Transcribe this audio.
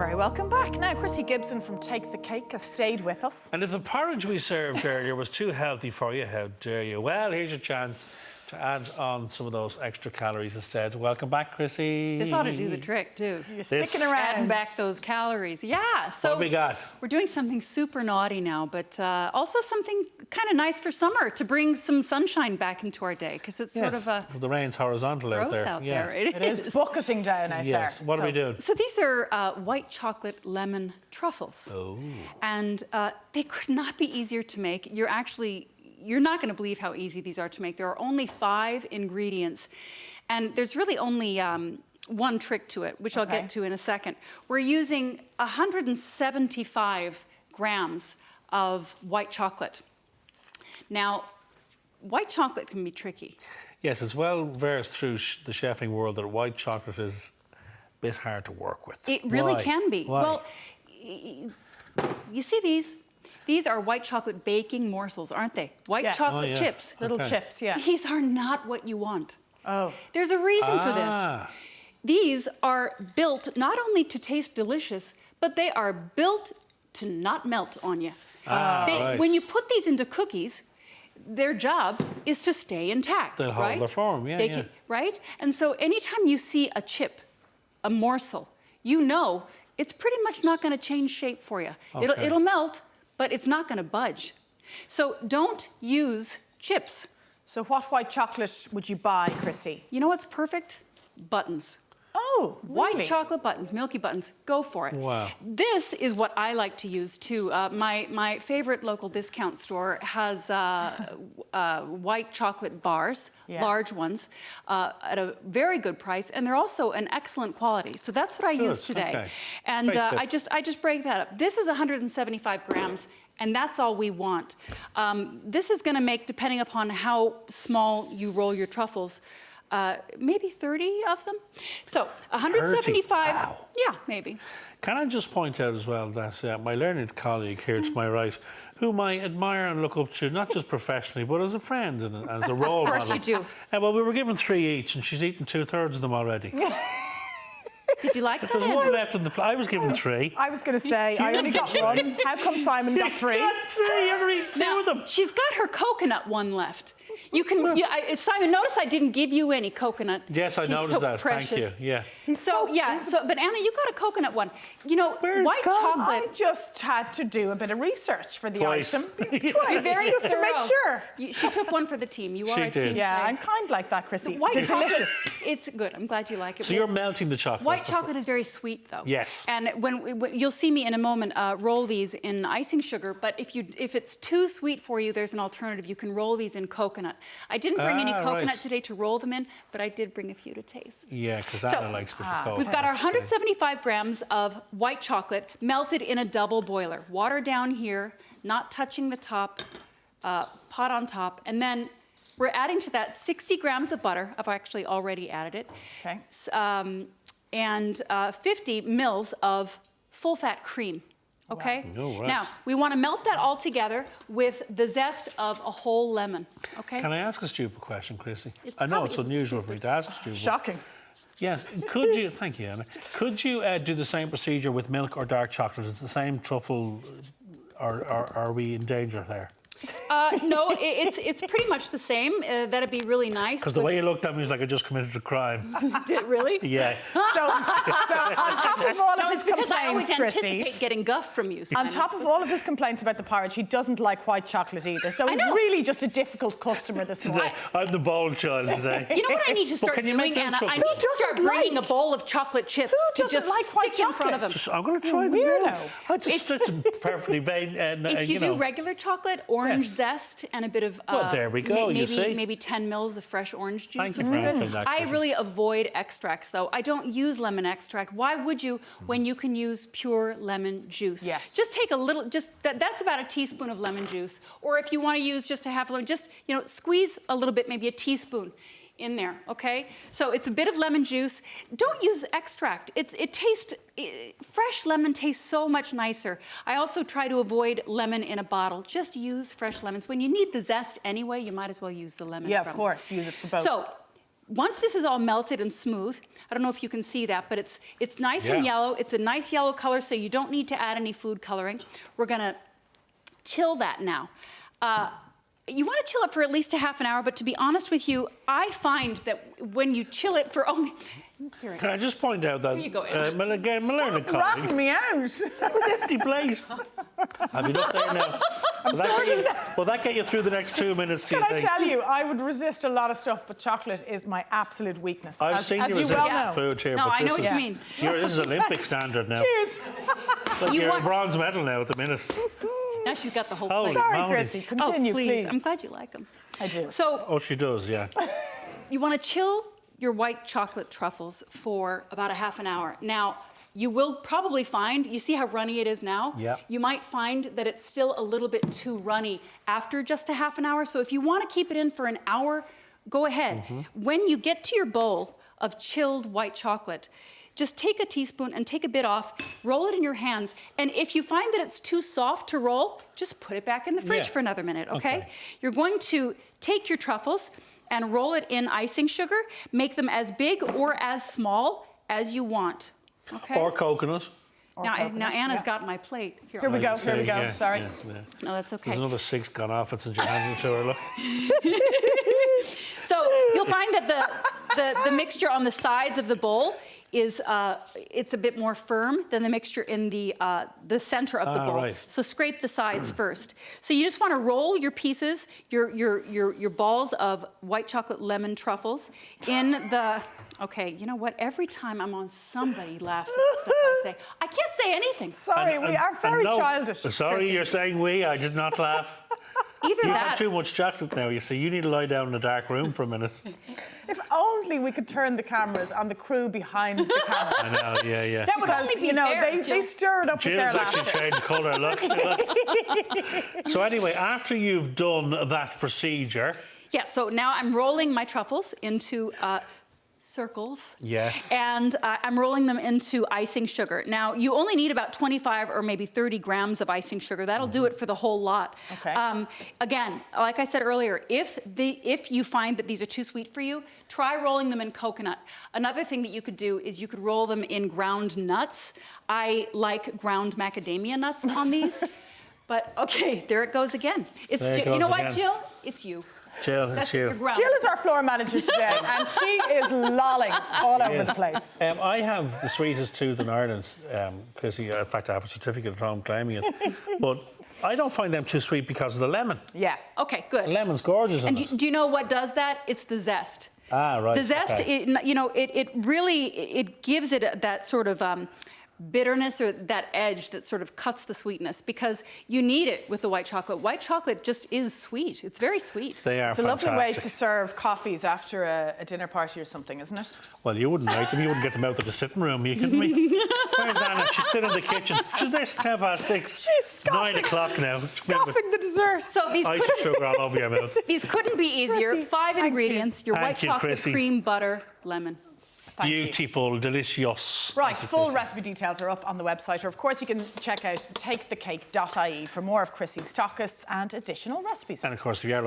very welcome back. Now, Krissy Gibson from Take the Cake has stayed with us. And if the porridge we served earlier was too healthy for you, how dare you? Well, here's your chance to add on some of those extra calories instead. Welcome back, Krissy. This ought to do the trick, too. You're sticking around. Adding back those calories. Yeah, so what we got? We're doing something super naughty now, but also something kind of nice for summer to bring some sunshine back into our day, because it's sort of a... The rain's horizontal out there. It is bucketing down out there. Yes, what are we doing? So these are white chocolate lemon truffles. Oh. And they could not be easier to make. You're not going to believe how easy these are to make. There are only 5 ingredients, and there's really only one trick to it, which I'll get to in a second. We're using 175 grams of white chocolate. Now, white chocolate can be tricky. Yes, it's well versed through the chefing world that white chocolate is a bit hard to work with. It really can be. Why? Well, you see these? These are white chocolate baking morsels, aren't they? White chocolate chips. Little chips, yeah. These are not what you want. Oh. There's a reason for this. These are built not only to taste delicious, but they are built to not melt on you. When you put these into cookies, their job is to stay intact. They'll hold their form, right? And so anytime you see a chip, a morsel, you know it's pretty much not going to change shape for you. Okay. It'll melt, but it's not going to budge. So don't use chips. So what white chocolate would you buy, Krissy? You know what's perfect? Buttons. Oh, really? White chocolate buttons, milky buttons, go for it. Wow. This is what I like to use too. My favorite local discount store has white chocolate bars, large ones, at a very good price, and they're also an excellent quality. So that's what I use today. Okay. And I just break that up. This is 175 grams. And that's all we want. This is going to make, depending upon how small you roll your truffles, maybe 30 of them. So 175, wow. Yeah, maybe. Can I just point out as well that my learned colleague here to my right, whom I admire and look up to, not just professionally, but as a friend and as a role model. Of course you do. Well, we were given 3 each, and she's eaten 2/3 of them already. Did you like that? There's one left in the plate. I was given 3. I was going to say, I only got 1. How come Simon got 3? You got 3, you ever eat 2 of them? She's got her coconut one left. You can, Simon, notice I didn't give you any coconut. Yes, I noticed that. Precious. Thank you. Yeah. But Anna, you got a coconut one. You know, white chocolate. I just had to do a bit of research for the Twice. item. You're very just to make sure. She took one for the team. You are She a did. team. Yeah, I'm kind of like that, Krissy. White They're chocolate, delicious. it's good. I'm glad you like it. So you're melting the chocolate. White chocolate is very sweet, though. Yes. And when you'll see me in a moment roll these in icing sugar, but if it's too sweet for you, there's an alternative. You can roll these in coconut. I didn't bring any coconut today to roll them in, but I did bring a few to taste. Yeah, because Anna likes with the coconut. We've got our 175 grams of white chocolate melted in a double boiler. Water down here, not touching the top, pot on top, and then we're adding to that 60 grams of butter. I've actually already added it. Okay. And 50 mils of full-fat cream. Okay? Wow. Right. Now, we want to melt that all together with the zest of a whole lemon. Okay? Can I ask a stupid question, Krissy? I know it's unusual for me to ask a stupid. Shocking. Yes. Could you? Thank you, Anna. Could you do the same procedure with milk or dark chocolate? Is it the same truffle, or are we in danger there? No, it's pretty much the same. That'd be really nice. Because the way you looked at me is like I just committed a crime. Did it really? Yeah. So on top of all of his because I always complaints, anticipate Krissy, getting guff from you, Simon. on top of all of his complaints about the porridge, he doesn't like white chocolate either. So he's really just a difficult customer this morning. I'm the bold child today. You know what I need to start doing, Anna? I need to start bringing a bowl of chocolate chips to just stick in front of them. I'm going to try them. Weirdo. I just it's perfectly vain. If you do regular chocolate, orange zest, and a bit of there we go. Maybe 10 mils of fresh orange juice Thank would you be for good. that, I Krissy. really avoid extracts, though. I don't use lemon extract. Why would you when you can use pure lemon juice? Yes. Just take a little. That's about a teaspoon of lemon juice. Or if you want to use just a half a lemon, just squeeze a little bit, maybe a teaspoon in there, okay? So it's a bit of lemon juice. Don't use extract. Fresh lemon tastes so much nicer. I also try to avoid lemon in a bottle. Just use fresh lemons. When you need the zest anyway, you might as well use the lemon. Yeah, of course. Use it for both. So once this is all melted and smooth, I don't know if you can see that, but it's nice and yellow. It's a nice yellow color, so you don't need to add any food coloring. We're gonna chill that now. You want to chill it for at least a half an hour, but to be honest with you, I find that when you chill it for only... Can I just point out that... Here you go, Anna. Again, Milena Ratting me out. empty plate. Have you not there now? Will that get you through the next 2 minutes, do you Can I think? tell you, I would resist a lot of stuff, but chocolate is my absolute weakness. I've seen you you well resist know. food here, No, but I know this what is, you mean. this is Olympic standard now. Cheers. Look, You you're a want- bronze medal now at the minute. Now she's got the whole Holy plate. Sorry, moly. Krissy. Continue, Oh, please. please. I'm glad you like them. I do. So Oh, she does, yeah. you want to chill your white chocolate truffles for about a half an hour. Now, you will probably find, you see how runny it is now? Yeah. You might find that it's still a little bit too runny after just a half an hour. So if you want to keep it in for an hour, go ahead. When you get to your bowl of chilled white chocolate, just take a teaspoon and take a bit off, roll it in your hands, and if you find that it's too soft to roll, just put it back in the fridge for another minute, okay? You're going to take your truffles and roll it in icing sugar, make them as big or as small as you want, okay? Or coconut. Now Anna's got my plate. Here we go, here we go. Yeah, Sorry. yeah. No, that's okay. There's another 6 gone off. It's in your hand to her, look. So you'll find that the mixture on the sides of the bowl is it's a bit more firm than the mixture in the center of the bowl. Right. So scrape the sides first. So you just want to roll your pieces, your balls of white chocolate lemon truffles in the. Okay, you know what? Every time I'm on, somebody laughs at the stuff I say. I can't say anything. Sorry, we are very no, childish. Sorry, Krissy. you're saying we. I did not laugh. Either You've that. had too much chocolate now, you see. You need to lie down in a dark room for a minute. If only we could turn the cameras on the crew behind the cameras. I know, yeah. That would Because, only be you know, fair, they Jill. stir it up with Jill's their actually laughter. changed colour, look. So anyway, after you've done that procedure... Yeah, so now I'm rolling my truffles into circles. Yes. And I'm rolling them into icing sugar. Now, you only need about 25 or maybe 30 grams of icing sugar. That'll do it for the whole lot. Okay. Again, like I said earlier, if you find that these are too sweet for you, try rolling them in coconut. Another thing that you could do is you could roll them in ground nuts. I like ground macadamia nuts on these. But okay, there it goes again. It's There it you know goes what, again. Jill? It's you. Jill, That's it's you. your ground. Jill is our floor manager today, and she is lolling all over the place. I have the sweetest tooth in Ireland, Krissy. In fact, I have a certificate at home claiming it. But I don't find them too sweet because of the lemon. Yeah. Okay, good. The lemon's gorgeous. And do you know what does that? It's the zest. Ah, right. The zest, okay. it really gives it that sort of bitterness or that edge that sort of cuts the sweetness because you need it with the white chocolate. White chocolate just is sweet. It's very sweet. They are It's a fantastic. lovely way to serve coffees after a dinner party or something, isn't it? Well, you wouldn't like them. You wouldn't get them out of the sitting room. You kidding me? Where's Anna? She's still in the kitchen. She's there. It's 6:10. She's It's 9 o'clock now. Scoffing the dessert. So these Ice sugar all over your mouth. these couldn't be easier. Krissy, 5 thank ingredients: your Thank white you, chocolate, Krissy. cream, butter, lemon. Thank you. Beautiful, delicious. Right, full recipe details are up on the website, or of course you can check out takethecake.ie for more of Krissy's stockists and additional recipes. And of course, if you are